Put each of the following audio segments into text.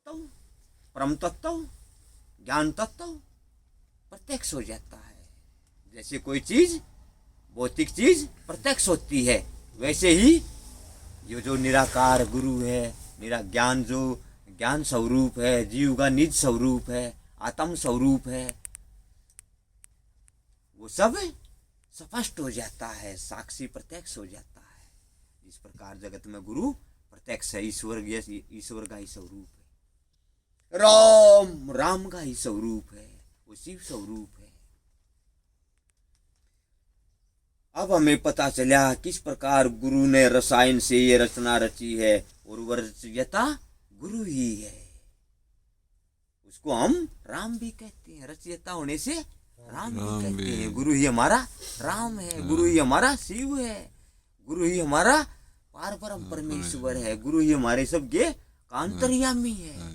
तत्व, परम तत्व, ज्ञान तत्व प्रत्यक्ष हो जाता है। जैसे कोई चीज, भौतिक चीज प्रत्यक्ष होती है, वैसे ही ये जो निराकार गुरु है, निरा ज्ञान, जो ज्ञान स्वरूप है, जीव का निज स्वरूप है, आत्म स्वरूप है, वो सब स्पष्ट हो जाता है, साक्षी प्रत्यक्ष हो जाता है। इस प्रकार जगत में गुरु प्रत्यक्ष है। ईश्वर का ही स्वरूप है, राम का ही स्वरूप है, वो शिव स्वरूप है। अब हमें पता चला किस प्रकार गुरु ने रसायन से ये रचना रची है, और वह रचयिता गुरु ही है। उसको हम राम भी कहते हैं, रचयिता होने से राम भी कहते हैं। गुरु ही हमारा राम है, गुरु ही हमारा शिव है, गुरु ही हमारा पार ब्रह्म परमेश्वर है, गुरु ही हमारे सबके अंतर्यामी है।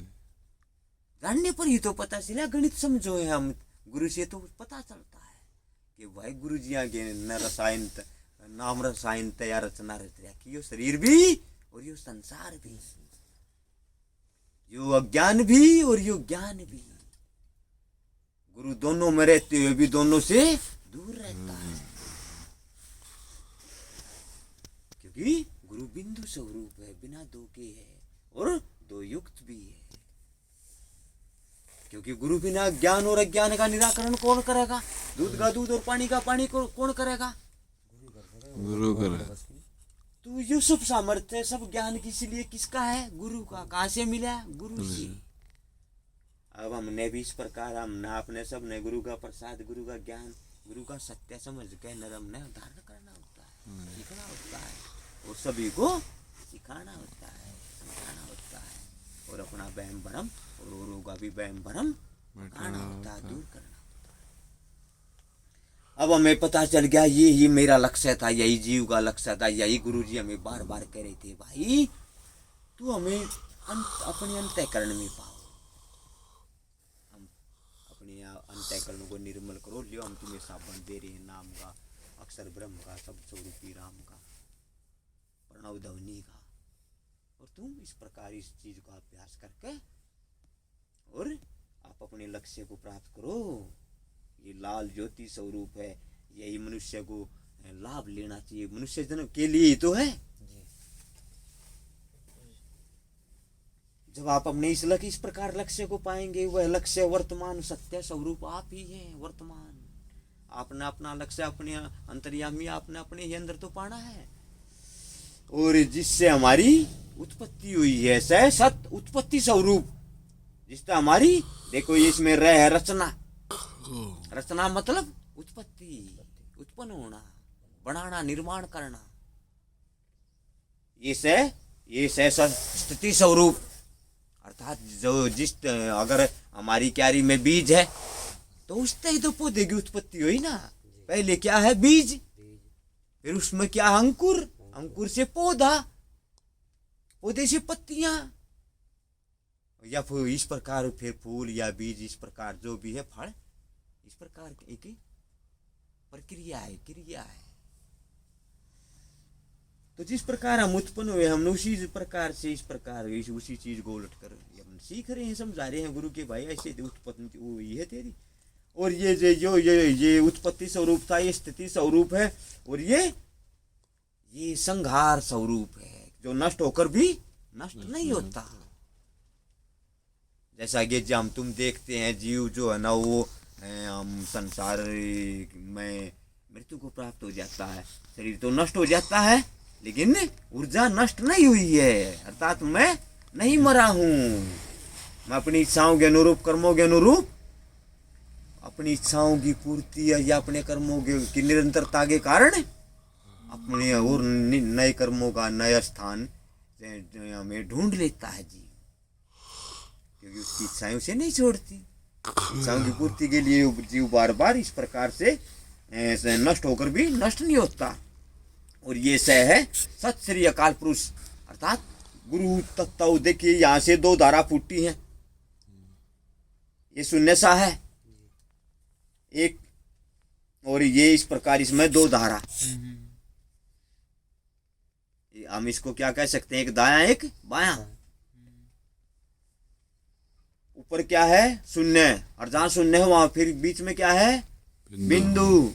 जानने पर ही तो पता चला, गणित समझो है हम, गुरु से तो पता चलता है कि भाई गुरु जी आगे न रसायन, नाम रसायन तैयार रचना रच रखी, यो शरीर भी और यो संसार भी, यो अज्ञान भी और यो ज्ञान भी। गुरु दोनों में रहते हुए भी दोनों से दूर रहता है, क्योंकि गुरु बिंदु स्वरूप है, बिना दो के है और दो युक्त भी है। क्योंकि गुरु बिना ज्ञान और अज्ञान का निराकरण कौन करेगा? दूध का दूध और पानी का पानी कौन करेगा? गुरु करेगा। तो ये सब सामर्थ्य, सब ज्ञान किसी किसका है? गुरु का। कहाँ से मिला? गुरु से। अब हमने भी इस प्रकार, हमने अपने सब ने गुरु का प्रसाद, गुरु का ज्ञान, गुरु का सत्य समझ के नरम ने धारण करना होता है, सीखना होता है, और सभी को सिखाना होता है, समझाना होता है, और अपना वहम भरम और औरों का भी वहम भरम हटाना होता है, दूर करना होता है। अब हमें पता चल गया ये मेरा लक्ष्य था, यही जीव का लक्ष्य था, यही गुरु जी हमें बार बार कह रहे थे, भाई तू हमें अपने अंतःकरण में पाओ, हम अपने अंतःकरण को निर्मल करो, लियो हम तुम्हें साबन दे रहे हैं, नाम का, अक्षर ब्रह्म का, सब स्वरूपी राम का, प्रणव ध्वनि का, और तुम इस प्रकार इस चीज का अभ्यास करके और आप अपने लक्ष्य को प्राप्त करो। ये लाल ज्योति स्वरूप है, यही मनुष्य को लाभ लेना चाहिए, मनुष्य जन्म के लिए ही तो है। जब आप अपने इस प्रकार लक्ष्य को पाएंगे, वह लक्ष्य वर्तमान सत्य स्वरूप आप ही हैं। वर्तमान आपने अपना लक्ष्य, अपने अंतर्यामी आपने अपने ही अंदर तो पाना है, और जिससे हमारी उत्पत्ति हुई है, सह सत उत्पत्ति स्वरूप, जिससे हमारी, देखो इसमें रह है रचना, रचना मतलब उत्पत्ति, उत्पन्न होना, बनाना, निर्माण करना, ये सह स्थिति स्वरूप, अर्थात जो जिस, अगर हमारी क्यारी में बीज है तो उससे ही तो पौधे की उत्पत्ति हुई ना। पहले क्या है? बीज, फिर उसमें क्या? अंकुर, अंकुर से पौधा, पौधे से पत्तियां, या फिर इस प्रकार फिर फूल या बीज, इस प्रकार जो भी है फल, इस प्रकार एक प्रक्रिया है, क्रिया है। तो जिस प्रकार हम उत्पन्न हुए, हमने उसी प्रकार से इस प्रकार उसी चीज को उलट कर हम सीख रहे हैं, समझा रहे हैं गुरु के, भाई ऐसे उत्पत्ति हुई है तेरी, और ये जो ये उत्पत्ति स्वरूप था, ये स्थिति स्वरूप है, और ये संहार स्वरूप है, जो नष्ट होकर भी नष्ट नहीं होता। जैसा कि हम तुम देखते हैं, जीव जो है ना, वो हम संसार में मृत्यु को प्राप्त हो जाता है, शरीर तो नष्ट हो जाता है, लेकिन ऊर्जा नष्ट नहीं हुई है, अर्थात मैं नहीं मरा हूं। मैं अपनी इच्छाओं के अनुरूप, कर्मों के अनुरूप, अपनी इच्छाओं की पूर्ति या अपने कर्मों की निरंतरता के कारण अपने और नए कर्मों का नया स्थान हमें ढूंढ लेता है जीव, क्योंकि उसकी इच्छाएं उसे नहीं छोड़ती। इच्छाओं की पूर्ति के लिए जीव बार बार इस प्रकार से नष्ट होकर भी नष्ट नहीं होता। और ये सह है सत श्री अकाल पुरुष, अर्थात गुरु तत्व। देखिए यहाँ से दो धारा फूटी हैं, ये शून्य सा है एक, और ये इस प्रकार इसमें दो धारा, हम इसको क्या कह सकते हैं? एक दायां, एक बायां। ऊपर क्या है, शून्य, और जहां शून्य है वहां फिर बीच में क्या है, बिंदु।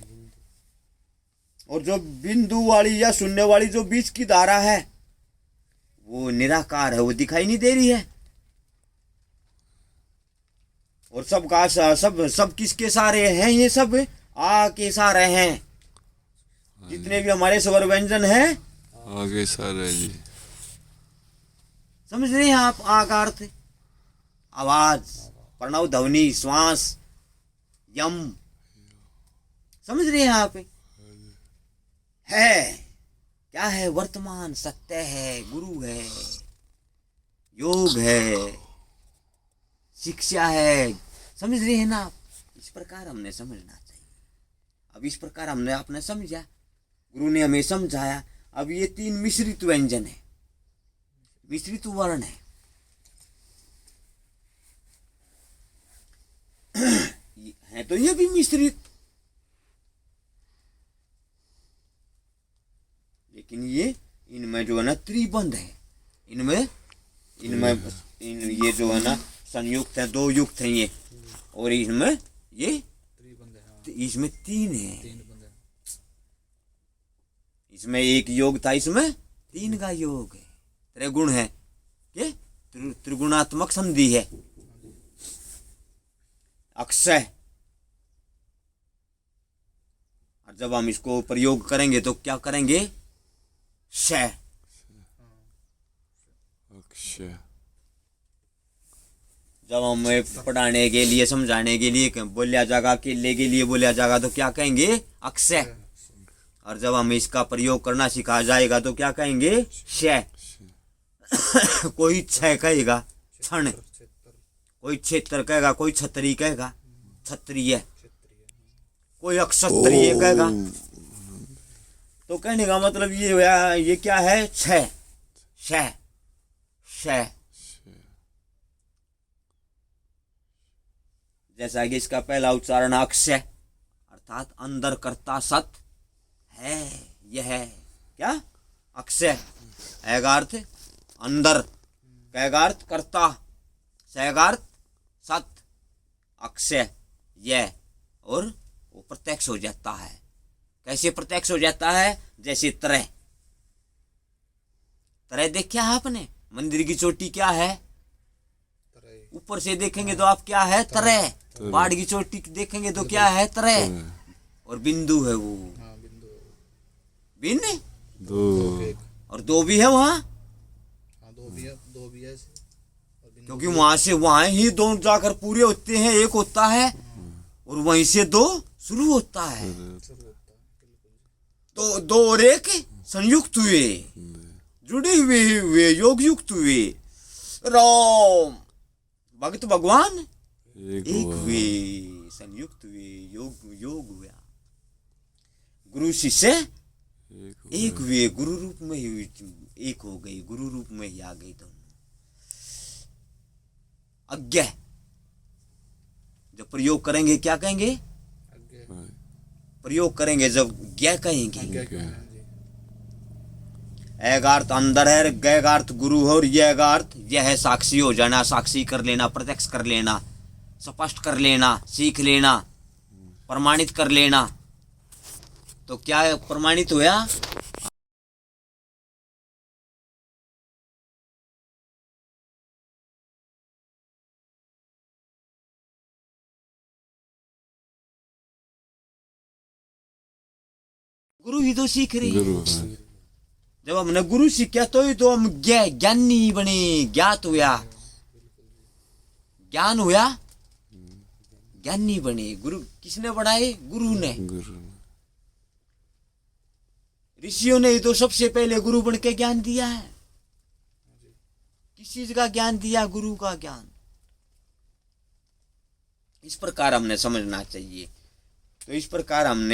और जो बिंदु वाली या शून्य वाली जो बीच की धारा है वो निराकार है, वो दिखाई नहीं दे रही है। और सब का सब किसके सारे हैं, ये सब आ के सारे हैं। जितने भी हमारे स्वर व्यंजन हैं आगे सारे जी। समझ रहे हैं आप? आ का अर्थ आवाज, प्रणव, ध्वनि, श्वास, यम, समझ रहे हैं आप? है क्या है, वर्तमान, सत्य है, गुरु है, योग है, शिक्षा है। समझ रहे हैं ना आप? इस प्रकार हमने समझना चाहिए। अब इस प्रकार हमने आपने समझा, गुरु ने हमें समझाया। अब ये 3 मिश्रित व्यंजन है, मिश्रित वर्ण है। है तो ये भी मिश्रित, लेकिन ये इनमें जो है ना त्रिबंध है। इनमें ये जो है ना संयुक्त है, 2 युक्त हैं ये, और इसमें ये इसमें 3 है। इसमें 1 योग था, इसमें 3 का योग है। त्रिगुण है, ये त्रिगुणात्मक संधि है। अक्षय, और जब हम इसको प्रयोग करेंगे तो क्या करेंगे, क्षय, अक्षय। जब हमें पढ़ाने के लिए, समझाने के लिए बोलिया जाएगा, केले के लिए बोलिया जाएगा तो क्या कहेंगे, अक्षय। और जब हमें इसका प्रयोग करना सिखाया जाएगा तो क्या कहेंगे, क्षय। कोई क्षय कहेगा, क्षण, कोई क्षेत्र कहेगा, कोई छतरी कहेगा, क्षत्रिय, कोई अक्षत्रिय कहेगा। तो कहने का मतलब ये हुआ, ये क्या है, क्षय, क्षय, क्षय। जैसा कि इसका पहला उच्चारण अक्षय, अर्थात अंदर कर्ता सत है, यह है क्या, अक्षय। ऐगा अर्थ अंदर, कैगा अर्थ कर्ता, सैगा अर्थ सत, अक्षय, यह। और वो प्रत्यक्ष हो जाता है। कैसे प्रत्यक्ष हो जाता है, जैसे तरह, तरह देखा है आपने? मंदिर की चोटी क्या है, ऊपर से देखेंगे तो आप क्या है, तरह। पहाड़ की चोटी देखेंगे तो क्या है, तरह। और बिंदु है वो, बिन दो, और 2 भी है वहां, 2 भी है, क्योंकि वहां से वहां ही 2 जाकर पूरे होते हैं, 1 होता है, और वहीं से 2 शुरू होता है। तो 2 और 1 संयुक्त हुए, जुड़े हुए योग युक्त हुए। राम भक्त भगवान एक हुए, संयुक्त हुए, योग हुआ। गुरु शिष्य एक हुए, गुरु रूप में ही एक हो गई, गुरु रूप में ही आ गई दोनों। अज्ञा, जब प्रयोग करेंगे क्या कहेंगे, प्रयोग करेंगे जब ज्ञ कहेंगे। ऐगार्थ अंदर है, गैगार्थ गुरु है, और यह यह है साक्षी हो जाना, साक्षी कर लेना, प्रत्यक्ष कर लेना, स्पष्ट कर लेना, सीख लेना, प्रमाणित कर लेना। तो क्या प्रमाणित हुआ, गुरु ही तो सीख रहे हैं। जब हमने गुरु सीखा तो ही तो हम ज्ञानी बने, ज्ञात हुआ, ज्ञान हुआ, ज्ञानी बने। गुरु किसने बढ़ाए, गुरु ने। ऋषियों ने ही तो सबसे पहले गुरु बन के ज्ञान दिया है। किस चीज का ज्ञान दिया, गुरु का ज्ञान। इस प्रकार हमने समझना चाहिए। तो इस प्रकार हमने